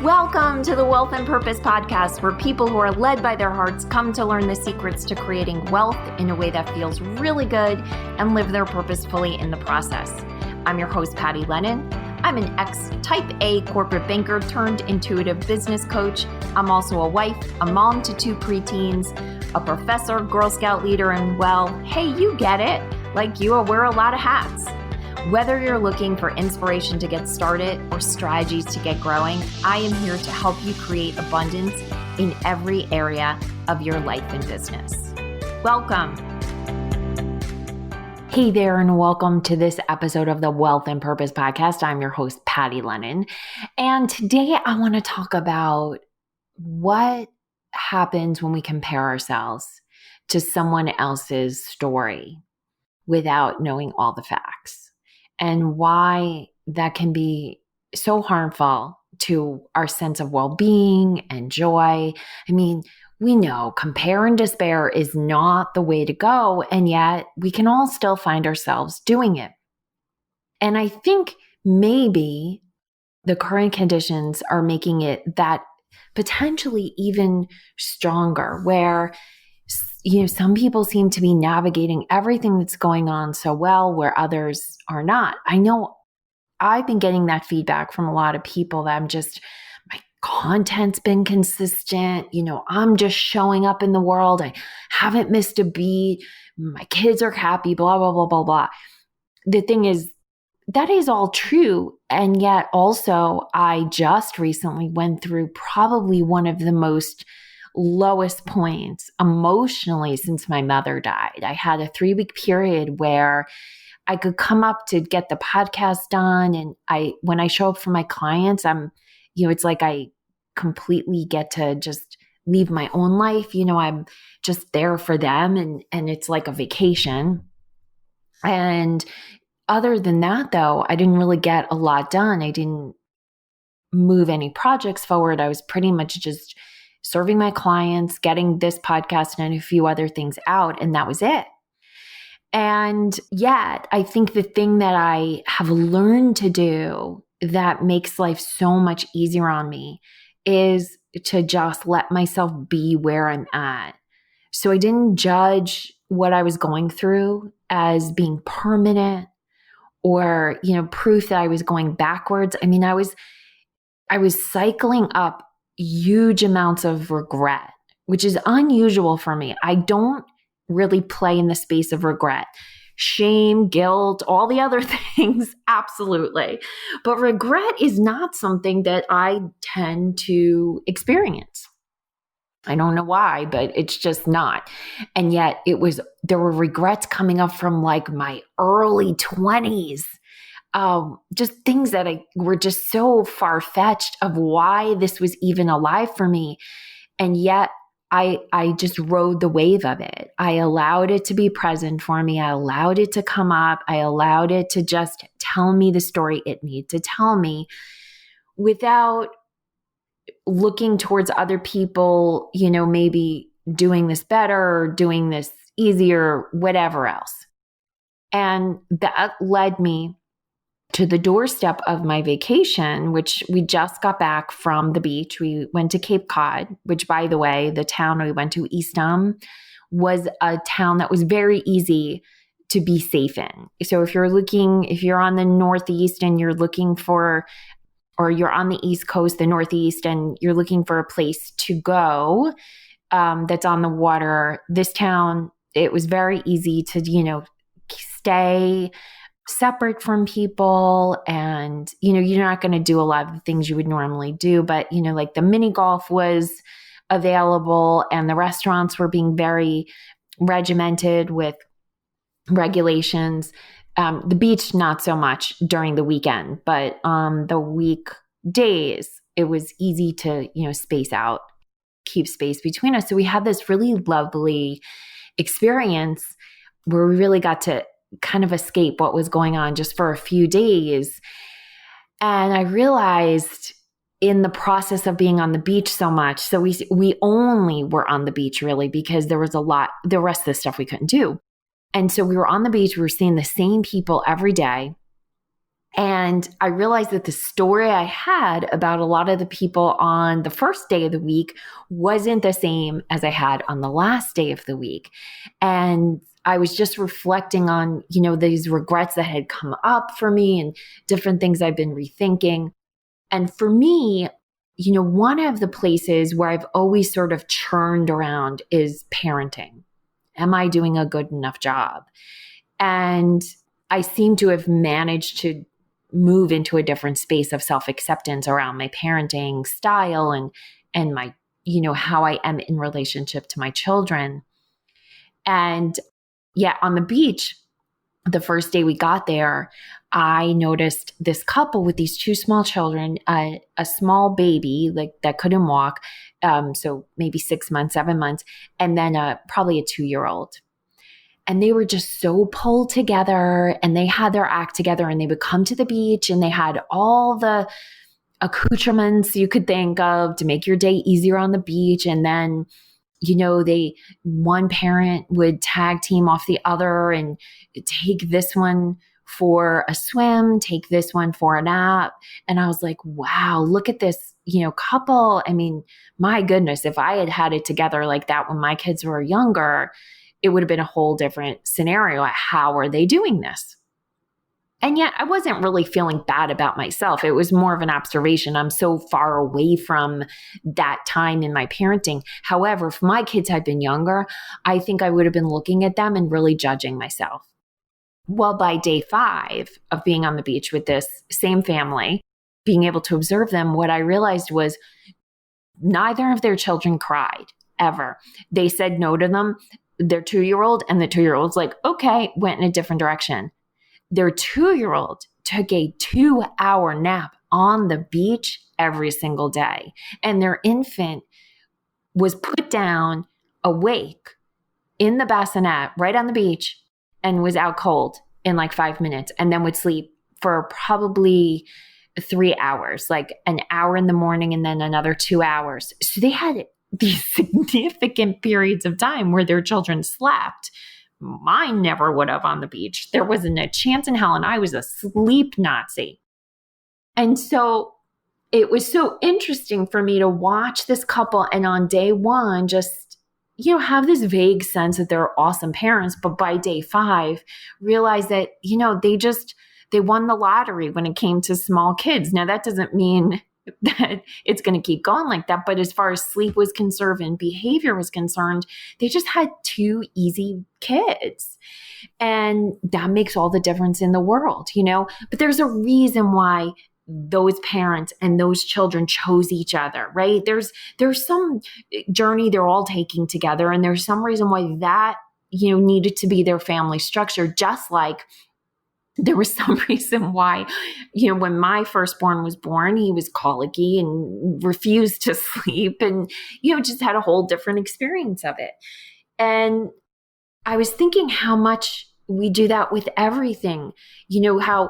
Welcome to the Wealth and Purpose podcast, where people who are led by their hearts come to learn the secrets to creating wealth in a way that feels really good and live their purpose fully in the process. I'm your host, Patty Lennon. I'm an ex-type A corporate banker turned intuitive business coach. I'm also a wife, a mom to 2 preteens, a professor, Girl Scout leader, and well, hey, you get it. Like you, I wear a lot of hats. Whether you're looking for inspiration to get started or strategies to get growing, I am here to help you create abundance in every area of your life and business. Welcome. Hey there, and welcome to this episode of the Wealth and Purpose podcast. I'm your host, Patty Lennon. And today I want to talk about what happens when we compare ourselves to someone else's story without knowing all the facts, and why that can be so harmful to our sense of well-being and joy. I mean, we know compare and despair is not the way to go, and yet we can all still find ourselves doing it. And I think maybe the current conditions are making it that potentially even stronger, where some people seem to be navigating everything that's going on so well, where others are not. I know I've been getting that feedback from a lot of people that my content's been consistent. I'm just showing up in the world. I haven't missed a beat. My kids are happy, blah, blah, blah, blah, blah. The thing is, that is all true. And yet also, I just recently went through probably one of the most lowest points emotionally since my mother died. I had a 3-week period where I could come up to get the podcast done. And when I show up for my clients, it's like I completely get to just leave my own life. I'm just there for them, and it's like a vacation. And other than that, though, I didn't really get a lot done. I didn't move any projects forward. I was pretty much just serving my clients, getting this podcast and a few other things out, and that was it. And yet, I think the thing that I have learned to do that makes life so much easier on me is to just let myself be where I'm at. So I didn't judge what I was going through as being permanent or, proof that I was going backwards. I mean, I was cycling up huge amounts of regret, which is unusual for me. I don't really play in the space of regret. Shame, guilt, all the other things, absolutely. But regret is not something that I tend to experience. I don't know why, but it's just not. And yet there were regrets coming up from like my early 20s. Just things that were just so far-fetched of why this was even alive for me. And yet I just rode the wave of it. I allowed it to be present for me. I allowed it to come up. I allowed it to just tell me the story it needed to tell me without looking towards other people, maybe doing this better or doing this easier, whatever else. And that led me to the doorstep of my vacation, which we just got back from the beach. We went to Cape Cod, which, by the way, the town we went to, Eastham, was a town that was very easy to be safe in. So if you're on the Northeast and you're looking for, or you're on the East Coast, the Northeast, and you're looking for a place to go that's on the water, this town, it was very easy to, stay separate from people, and you're not going to do a lot of the things you would normally do, but like the mini golf was available, and the restaurants were being very regimented with regulations. The beach, not so much during the weekend, but the weekdays, it was easy to space out, keep space between us. So we had this really lovely experience where we really got to kind of escape what was going on just for a few days. And I realized in the process of being on the beach so much, so we only were on the beach really because there was the rest of the stuff we couldn't do. And so we were on the beach, we were seeing the same people every day. And I realized that the story I had about a lot of the people on the first day of the week wasn't the same as I had on the last day of the week. And I was just reflecting on, these regrets that had come up for me and different things I've been rethinking. And for me, one of the places where I've always sort of churned around is parenting. Am I doing a good enough job? And I seem to have managed to move into a different space of self-acceptance around my parenting style and my, how I am in relationship to my children. And on the beach, the first day we got there, I noticed this couple with these two small children, a small baby like that couldn't walk, so maybe 6 months, 7 months, and then probably a 2-year-old. And they were just so pulled together and they had their act together, and they would come to the beach and they had all the accoutrements you could think of to make your day easier on the beach. And then, one parent would tag team off the other and take this one for a swim, take this one for a nap. And I was like, wow, look at this, couple. I mean, my goodness, if I had had it together like that when my kids were younger, it would have been a whole different scenario. How are they doing this? And yet I wasn't really feeling bad about myself. It was more of an observation. I'm so far away from that time in my parenting. However, if my kids had been younger, I think I would have been looking at them and really judging myself. Well, by day 5 of being on the beach with this same family, being able to observe them, what I realized was neither of their children cried ever. They said no to them. Their 2-year-old and the 2-year-old's like, okay, went in a different direction. Their 2-year-old took a 2-hour nap on the beach every single day. And their infant was put down awake in the bassinet right on the beach and was out cold in like 5 minutes, and then would sleep for probably 3 hours, like an hour in the morning and then another 2 hours. So they had these significant periods of time where their children slept. Mine never would have on the beach. There wasn't a chance in hell, and I was a sleep Nazi. And so it was so interesting for me to watch this couple and on day 1 just, have this vague sense that they're awesome parents, but by day 5 realize that, they won the lottery when it came to small kids. Now that doesn't mean that it's going to keep going like that. But as far as sleep was concerned and behavior was concerned, they just had 2 easy kids. And that makes all the difference in the world, But there's a reason why those parents and those children chose each other, right? There's some journey they're all taking together. And there's some reason why that, needed to be their family structure, just like there was some reason why, when my firstborn was born, he was colicky and refused to sleep and, just had a whole different experience of it. And I was thinking how much we do that with everything, how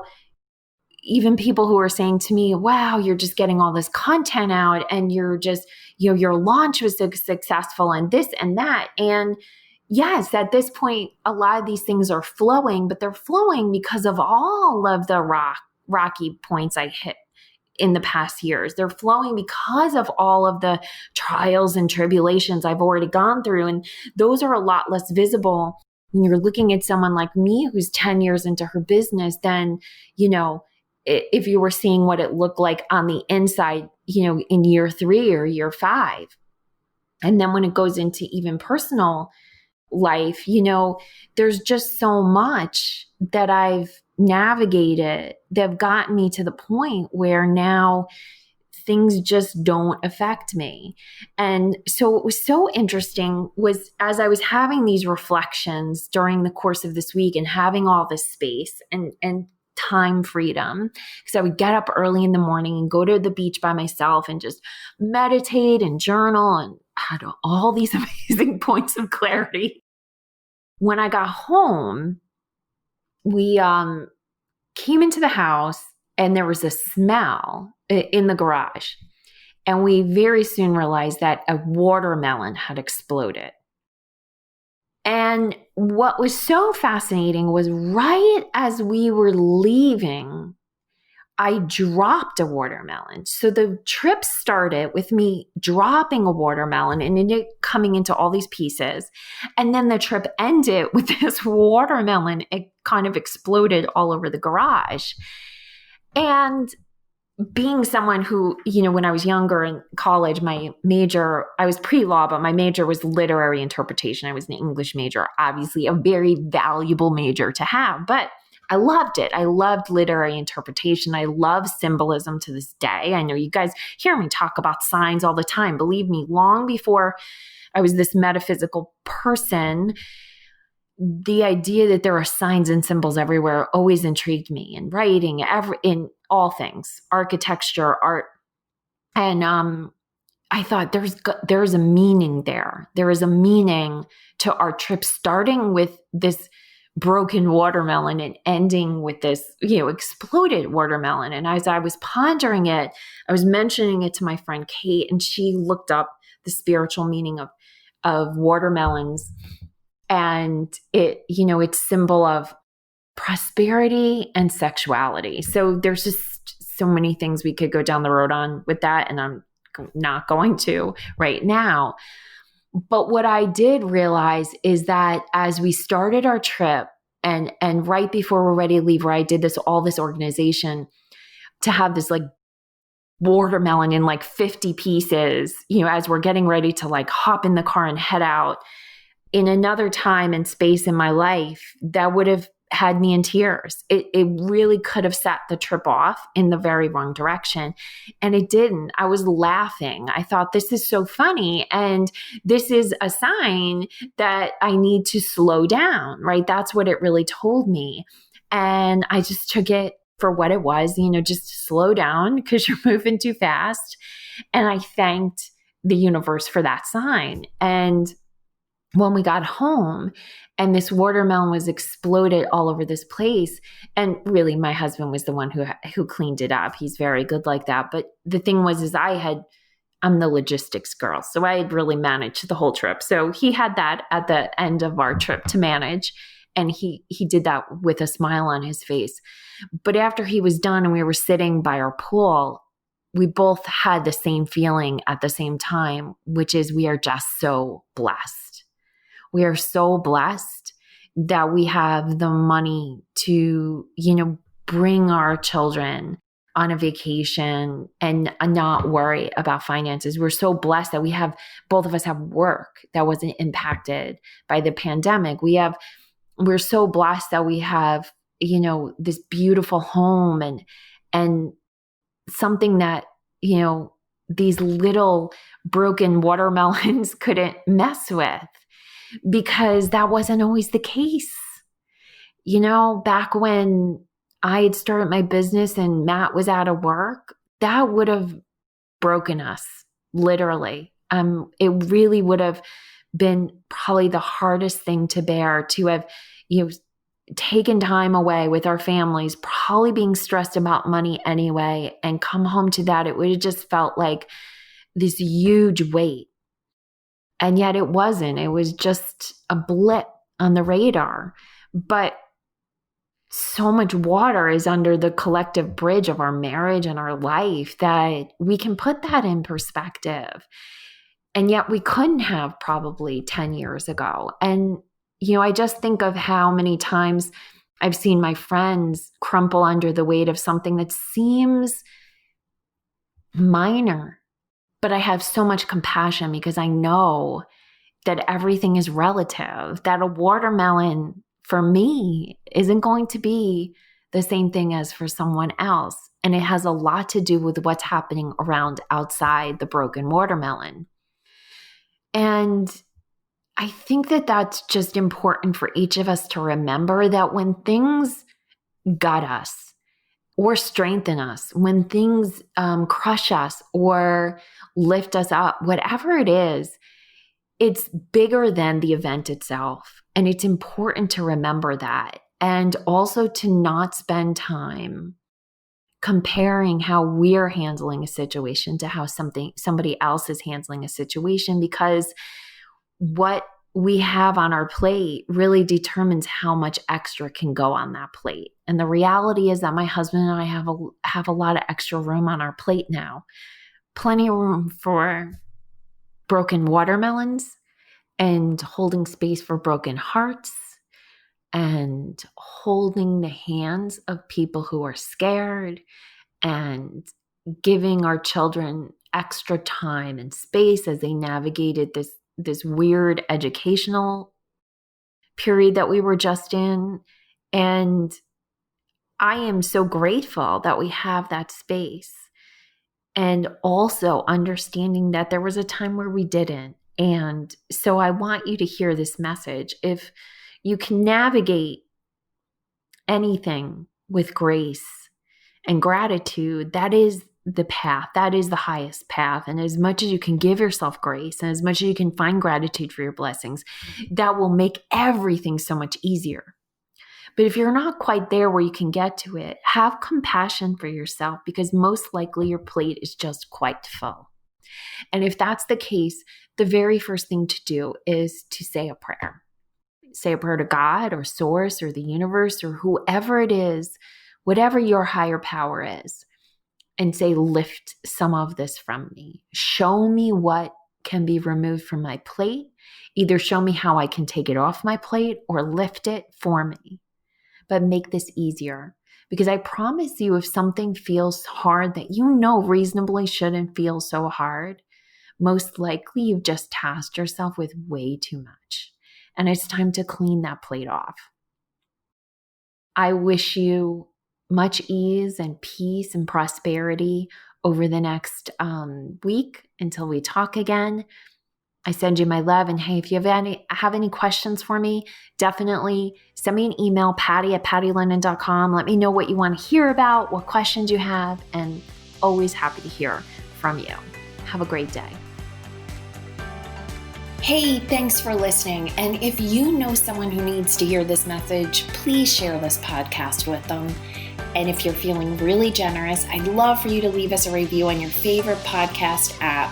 even people who are saying to me, wow, you're just getting all this content out and you're just, your launch was so successful and this and that. And yes, at this point, a lot of these things are flowing, but they're flowing because of all of the rocky points I hit in the past years. They're flowing because of all of the trials and tribulations I've already gone through. And those are a lot less visible when you're looking at someone like me who's 10 years into her business than, if you were seeing what it looked like on the inside, in year 3 or year 5. And then when it goes into even personal life, there's just so much that I've navigated that have gotten me to the point where now things just don't affect me. And so what was so interesting was as I was having these reflections during the course of this week and having all this space and time freedom, because I would get up early in the morning and go to the beach by myself and just meditate and journal and had all these amazing points of clarity. When I got home, we came into the house and there was a smell in the garage. And we very soon realized that a watermelon had exploded. And what was so fascinating was right as we were leaving, I dropped a watermelon. So the trip started with me dropping a watermelon and it coming into all these pieces. And then the trip ended with this watermelon. It kind of exploded all over the garage. And being someone who, when I was younger in college, my major, I was pre-law, but my major was literary interpretation. I was an English major, obviously a very valuable major to have, but I loved it. I loved literary interpretation. I love symbolism to this day. I know you guys hear me talk about signs all the time. Believe me, long before I was this metaphysical person, the idea that there are signs and symbols everywhere always intrigued me in writing, in all things, architecture, art. And I thought there's a meaning there. There is a meaning to our trip, starting with this broken watermelon and ending with this, exploded watermelon. And as I was pondering it, I was mentioning it to my friend Kate, and she looked up the spiritual meaning of watermelons. And it's symbol of prosperity and sexuality. So there's just so many things we could go down the road on with that. And I'm not going to right now. But what I did realize is that as we started our trip and right before we're ready to leave, where I did all this organization to have this like watermelon in like 50 pieces, as we're getting ready to like hop in the car and head out, in another time and space in my life, that would have had me in tears. It really could have set the trip off in the very wrong direction. And it didn't. I was laughing. I thought, this is so funny. And this is a sign that I need to slow down, right? That's what it really told me. And I just took it for what it was, just slow down because you're moving too fast. And I thanked the universe for that sign. And when we got home and this watermelon was exploded all over this place, and really my husband was the one who cleaned it up. He's very good like that. But the thing was, I'm the logistics girl. So I had really managed the whole trip. So he had that at the end of our trip to manage. And he did that with a smile on his face. But after he was done and we were sitting by our pool, we both had the same feeling at the same time, which is we are just so blessed. We are so blessed that we have the money to, bring our children on a vacation and not worry about finances. We're so blessed that both of us have work that wasn't impacted by the pandemic. We're so blessed that we have, this beautiful home and something that, these little broken watermelons couldn't mess with. Because that wasn't always the case. Back when I had started my business and Matt was out of work, that would have broken us, literally. It really would have been probably the hardest thing to bear, to have, taken time away with our families, probably being stressed about money anyway, and come home to that. It would have just felt like this huge weight. And yet it wasn't. It was just a blip on the radar. But so much water is under the collective bridge of our marriage and our life that we can put that in perspective. And yet we couldn't have probably 10 years ago. And, I just think of how many times I've seen my friends crumple under the weight of something that seems minor. But I have so much compassion because I know that everything is relative, that a watermelon for me isn't going to be the same thing as for someone else. And it has a lot to do with what's happening around outside the broken watermelon. And I think that that's just important for each of us to remember, that when things gut us, or strengthen us, when things crush us or lift us up, whatever it is, it's bigger than the event itself. And it's important to remember that. And also to not spend time comparing how we're handling a situation to how somebody else is handling a situation, because what we have on our plate really determines how much extra can go on that plate. And the reality is that my husband and I have a lot of extra room on our plate now. Plenty of room for broken watermelons and holding space for broken hearts and holding the hands of people who are scared and giving our children extra time and space as they navigated this weird educational period that we were just in. And I am so grateful that we have that space. And also understanding that there was a time where we didn't. And so I want you to hear this message. If you can navigate anything with grace and gratitude, that is the path. That is the highest path. And as much as you can give yourself grace and as much as you can find gratitude for your blessings, that will make everything so much easier. But if you're not quite there where you can get to it, have compassion for yourself, because most likely your plate is just quite full. And if that's the case, the very first thing to do is to say a prayer. Say a prayer to God or Source or the universe or whoever it is, whatever your higher power is, and say, lift some of this from me. Show me what can be removed from my plate. Either show me how I can take it off my plate or lift it for me. But make this easier, because I promise you, if something feels hard that you know reasonably shouldn't feel so hard, most likely you've just tasked yourself with way too much. And it's time to clean that plate off. I wish you much ease and peace and prosperity over the next week until we talk again. I send you my love. And hey, if you have any questions for me, definitely send me an email, patty@pattylennon.com. Let me know what you want to hear about, what questions you have, and always happy to hear from you. Have a great day. Hey, thanks for listening. And if you know someone who needs to hear this message, please share this podcast with them. And if you're feeling really generous, I'd love for you to leave us a review on your favorite podcast app.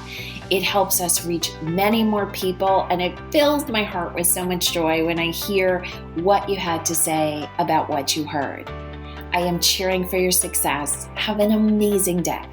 It helps us reach many more people, and it fills my heart with so much joy when I hear what you had to say about what you heard. I am cheering for your success. Have an amazing day.